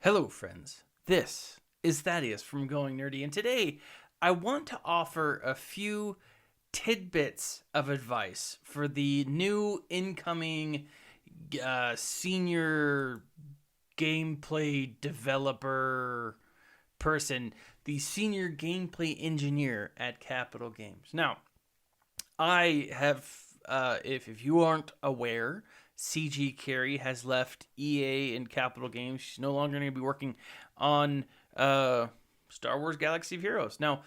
Hello, friends. This is Thaddeus from Going Nerdy, and today I want to offer a few tidbits of advice for the new incoming senior gameplay developer person, the senior gameplay engineer at Capital Games. Now, I have, if you aren't aware, CG Carrie has left EA and Capital Games. She's no longer going to be working on Star Wars Galaxy of Heroes. Now,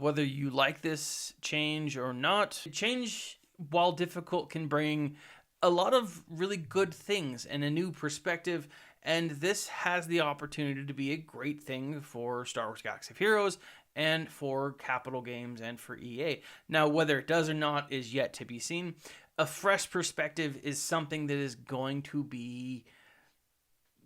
whether you like this change or not, change, while difficult, can bring a lot of really good things and a new perspective. And this has the opportunity to be a great thing for Star Wars Galaxy of Heroes and for Capital Games and for EA. Now, whether it does or not is yet to be seen. A fresh perspective is something that is going to be,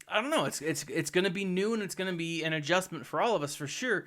I don't know, it's going to be new, and it's going to be an adjustment for all of us for sure,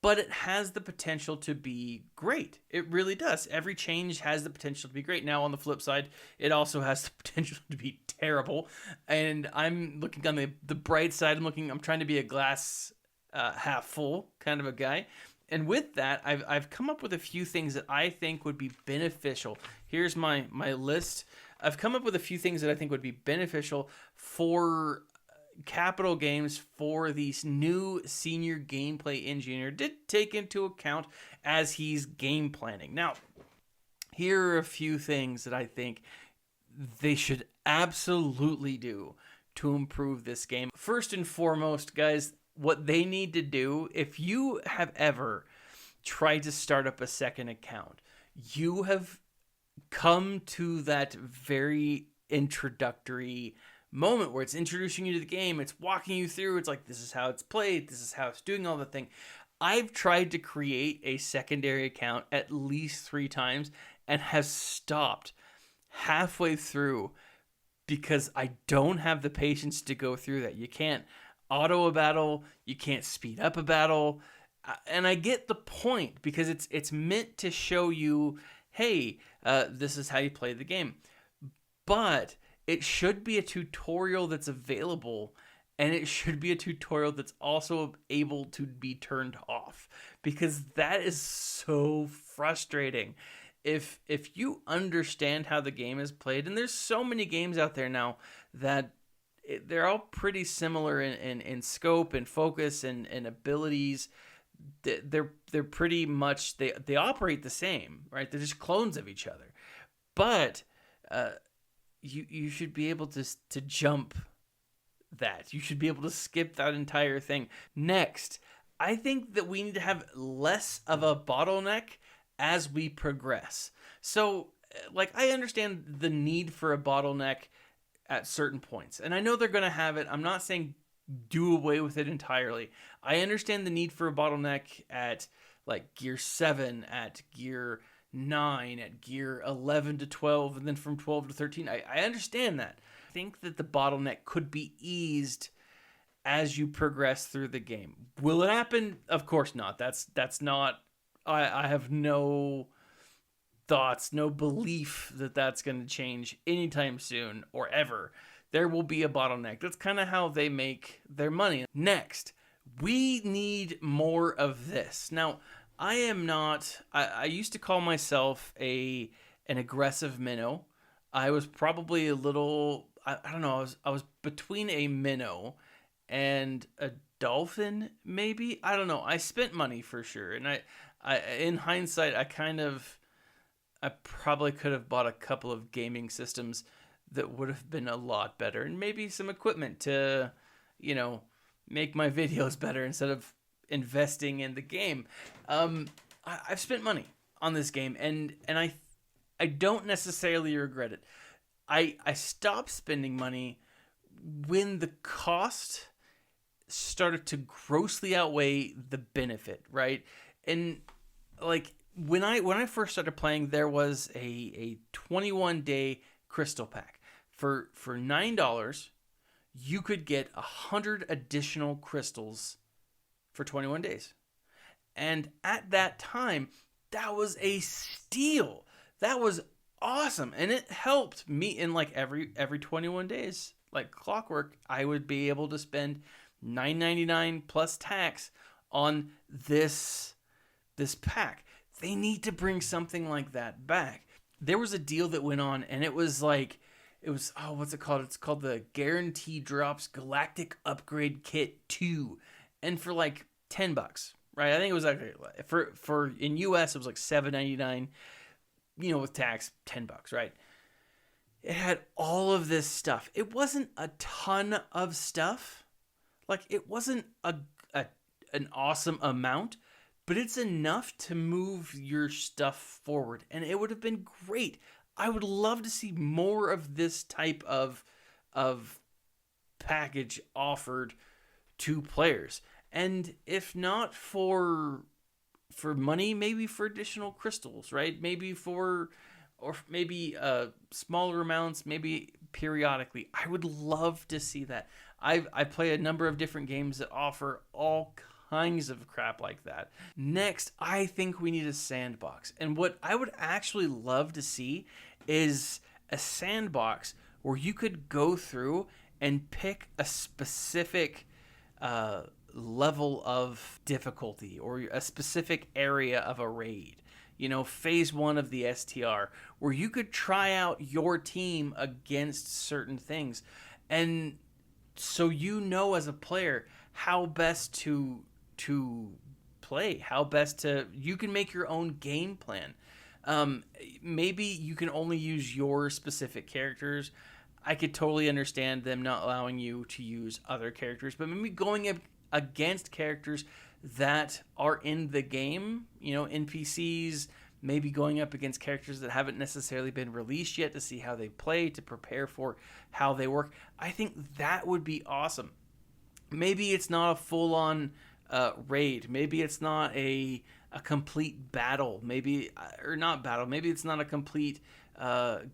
but it has the potential to be great. It really does. Every change has the potential to be great. Now, on the flip side, it also has the potential to be terrible, and I'm looking on the bright side. I'm trying to be a glass half full kind of a guy. And with that, I've come up with a few things that I think would be beneficial. Here's my list. I've come up with a few things that I think would be beneficial for Capital Games, for these new senior gameplay engineer to take into account as he's game planning. Now, here are a few things that I think they should absolutely do to improve this game. First and foremost, guys, what they need to do, if you have ever tried to start up a second account, you have come to that very introductory moment where it's introducing you to the game, it's walking you through, it's like, this is how it's played, this is how it's doing all the thing. I've tried to create a secondary account at least 3 times and have stopped halfway through because I don't have the patience to go through that. You can't auto a battle, you can't speed up a battle, and I get the point because it's meant to show you, hey, this is how you play the game. But it should be a tutorial that's available, and it should be a tutorial that's also able to be turned off, because that is so frustrating. If you understand how the game is played, and there's so many games out there now that they're all pretty similar in scope and focus and abilities. They're pretty much, they operate the same, right? They're just clones of each other. But you should be able to jump that. You should be able to skip that entire thing. Next, I think that we need to have less of a bottleneck as we progress. So, like, I understand the need for a bottleneck at certain points, and I know they're going to have it. I'm not saying do away with it entirely. I understand the need for a bottleneck at like gear 7, at gear 9, at gear 11 to 12, and then from 12 to 13. I understand that. I think that the bottleneck could be eased as you progress through the game. Will it happen? Of course not. That's not, I have no thoughts, no belief that that's going to change anytime soon or ever. There will be a bottleneck. That's kind of how they make their money. Next, we need more of this. Now, I used to call myself an aggressive minnow. I was probably a little, I don't know, I was between a minnow and a dolphin, maybe. I don't know. I spent money for sure. And I in hindsight, I probably could have bought a couple of gaming systems that would have been a lot better, and maybe some equipment to, make my videos better instead of investing in the game. I've spent money on this game, and I don't necessarily regret it. I stopped spending money when the cost started to grossly outweigh the benefit, right? And like, when I first started playing, there was a 21-day crystal pack. For $9, you could get 100 additional crystals for 21 days. And at that time, that was a steal. That was awesome. And it helped me in like every 21 days, like clockwork. I would be able to spend $9.99 plus tax on this pack. They need to bring something like that back. There was a deal that went on, and it was what's it called? It's called the Guarantee Drops Galactic Upgrade Kit 2, and for like $10, right? I think it was like for in US it was like $7.99, with tax, $10, right? It had all of this stuff. It wasn't a ton of stuff. Like, it wasn't an awesome amount, but it's enough to move your stuff forward, and it would have been great. I would love to see more of this type of package offered to players. And if not for money, maybe for additional crystals, right? Maybe maybe smaller amounts, maybe periodically. I would love to see that. I play a number of different games that offer all kinds of crap like that. Next, I think we need a sandbox. And what I would actually love to see is a sandbox where you could go through and pick a specific level of difficulty or a specific area of a raid. Phase 1 of the STR, where you could try out your team against certain things. And so as a player how best to play, how best to, you can make your own game plan. Maybe you can only use your specific characters. I could totally understand them not allowing you to use other characters, but maybe going up against characters that are in the game, NPCs, maybe going up against characters that haven't necessarily been released yet to see how they play, to prepare for how they work. I think that would be awesome. Maybe it's not a full-on raid. Maybe it's not a complete battle. Maybe it's not a complete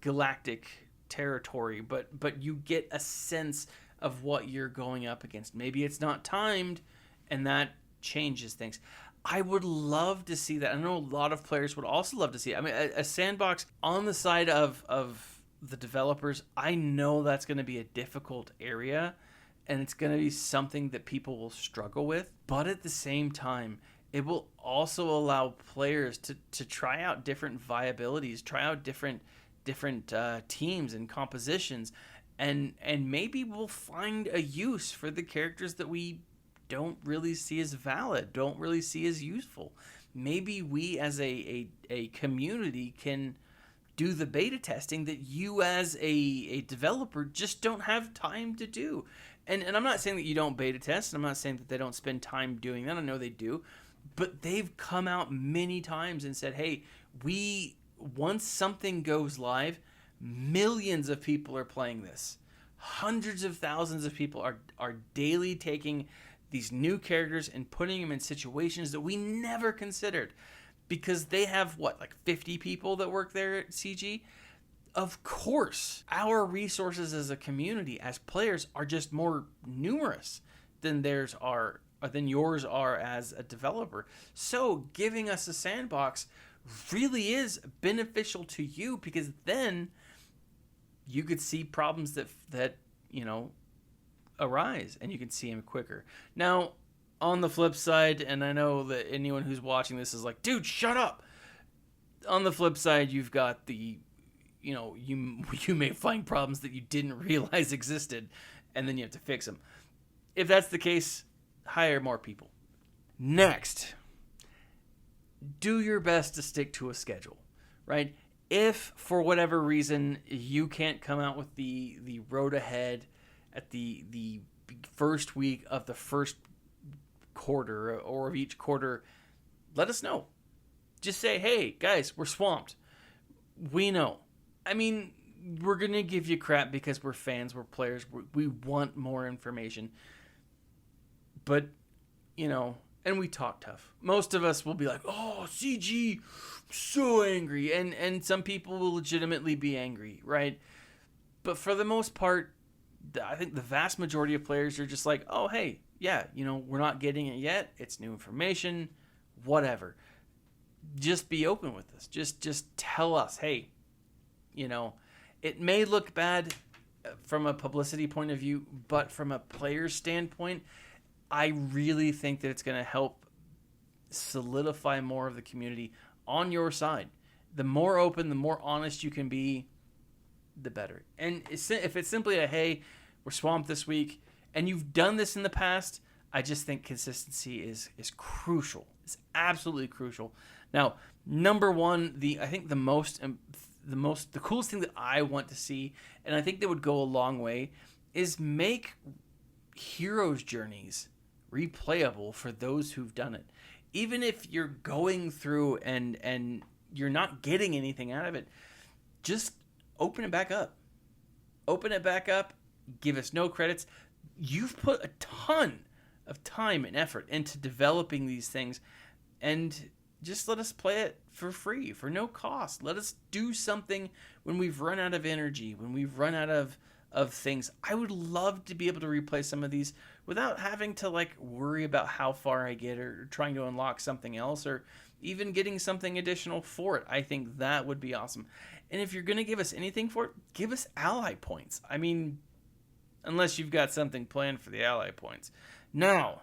galactic territory, but you get a sense of what you're going up against. Maybe it's not timed, and that changes things. I would love to see that. I know a lot of players would also love to see it. I mean, a sandbox on the side of the developers, I know that's going to be a difficult area, and it's going to be something that people will struggle with. But at the same time, it will also allow players to try out different viabilities, try out different teams and compositions, and maybe we'll find a use for the characters that we don't really see as valid, don't really see as useful. Maybe we as a community can do the beta testing that you as a developer just don't have time to do. And I'm not saying that you don't beta test, and I'm not saying that they don't spend time doing that. I know they do. But they've come out many times and said, hey, once something goes live, millions of people are playing this. Hundreds of thousands of people are daily taking these new characters and putting them in situations that we never considered, because they have like 50 people that work there at CG. Of course, our resources as a community, as players, are just more numerous than yours are as a developer. So giving us a sandbox really is beneficial to you, because then you could see problems that arise, and you can see them quicker. Now, on the flip side, and I know that anyone who's watching this is like, dude, shut up. On the flip side, you've got you may find problems that you didn't realize existed, and then you have to fix them. If that's the case, hire more people. Next, do your best to stick to a schedule, right? If for whatever reason you can't come out with the road ahead at the first week of the first quarter or of each quarter, let us know. Just say, hey, guys, we're swamped. We know. I mean, we're going to give you crap because we're fans, we're players, we want more information. But, and we talk tough. Most of us will be like, oh, CG, so angry. And some people will legitimately be angry, right? But for the most part, I think the vast majority of players are just like, oh, hey, yeah, we're not getting it yet. It's new information, whatever. Just be open with us. Just tell us, hey, it may look bad from a publicity point of view, but from a player's standpoint, I really think that it's going to help solidify more of the community on your side. The more open, the more honest you can be, the better. And if it's simply a, hey, we're swamped this week, and you've done this in the past, I just think consistency is crucial. It's absolutely crucial. Now, number one, I think the coolest thing that I want to see, and I think that would go a long way, is make heroes' journeys replayable for those who've done it. Even if you're going through and you're not getting anything out of it, just open it back up. Open it back up. Give us no credits. You've put a ton of time and effort into developing these things, and just let us play it for free, for no cost. Let us do something when we've run out of energy, when we've run out of things. I would love to be able to replay some of these without having to worry about how far I get or trying to unlock something else or even getting something additional for it. I think that would be awesome. And if you're going to give us anything for it, give us ally points. I mean, unless you've got something planned for the ally points. Now,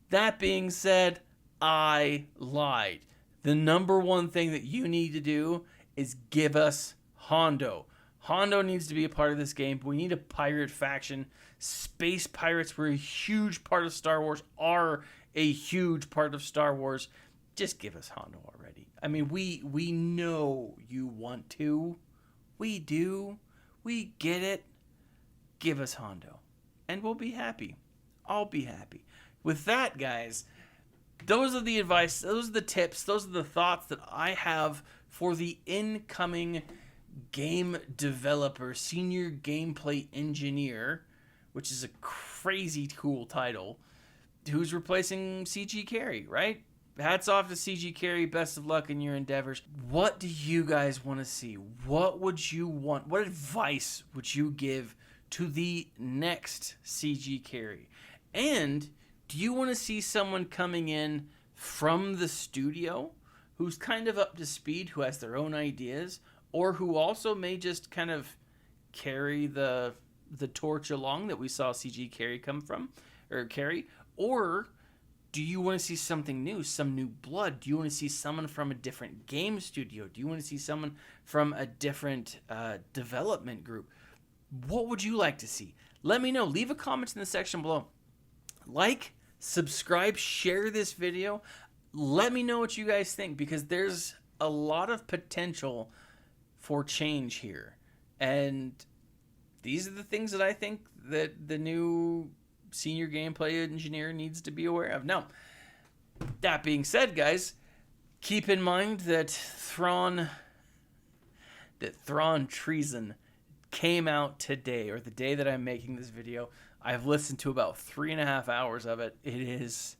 that being said, I lied. The number one thing that you need to do is give us Hondo. Hondo needs to be a part of this game. We need a pirate faction. Space pirates were a huge part of Star Wars, are a huge part of Star Wars. Just give us Hondo already. I mean, we know you want to. We do. We get it. Give us Hondo. And we'll be happy. I'll be happy. With that, guys, those are the advice, those are the tips, those are the thoughts that I have for the incoming game developer, senior gameplay engineer, which is a crazy cool title, who's replacing CG Carrie, right? Hats off to CG Carrie. Best of luck in your endeavors. What do you guys want to see? What would you want? What advice would you give to the next CG Carrie? And do you want to see someone coming in from the studio who's kind of up to speed, who has their own ideas, or who also may just kind of carry the torch along that we saw CG Carrie carry? Or do you want to see something new, some new blood? Do you want to see someone from a different game studio? Do you want to see someone from a different development group? What would you like to see? Let me know. Leave a comment in the section below. Like, subscribe, share this video. Let me know what you guys think, because there's a lot of potential for change here. And these are the things that I think that the new senior gameplay engineer needs to be aware of. Now, that being said, guys, keep in mind that Thrawn Treason came out today, or the day that I'm making this video. I've listened to about 3.5 hours of it. It is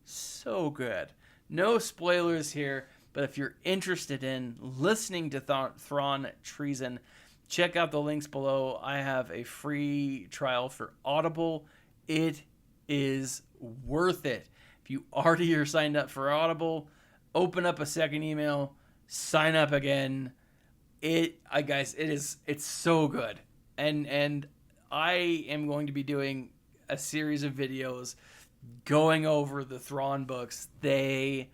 so good. No spoilers here, but if you're interested in listening to Thrawn Treason, check out the links below. I have a free trial for Audible. It is worth it. If you already are signed up for Audible, open up a second email, sign up again. It's so good. And I am going to be doing a series of videos going over the Thrawn books. They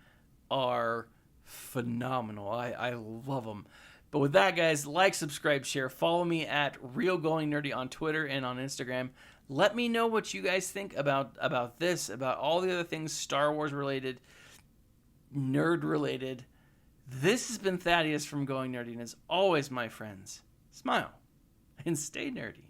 are phenomenal. I love them. But with that, guys, like, subscribe, share. Follow me at RealGoingNerdy on Twitter and on Instagram. Let me know what you guys think about this, about all the other things Star Wars related, nerd related. This has been Thaddeus from Going Nerdy, and as always, my friends, smile and stay nerdy.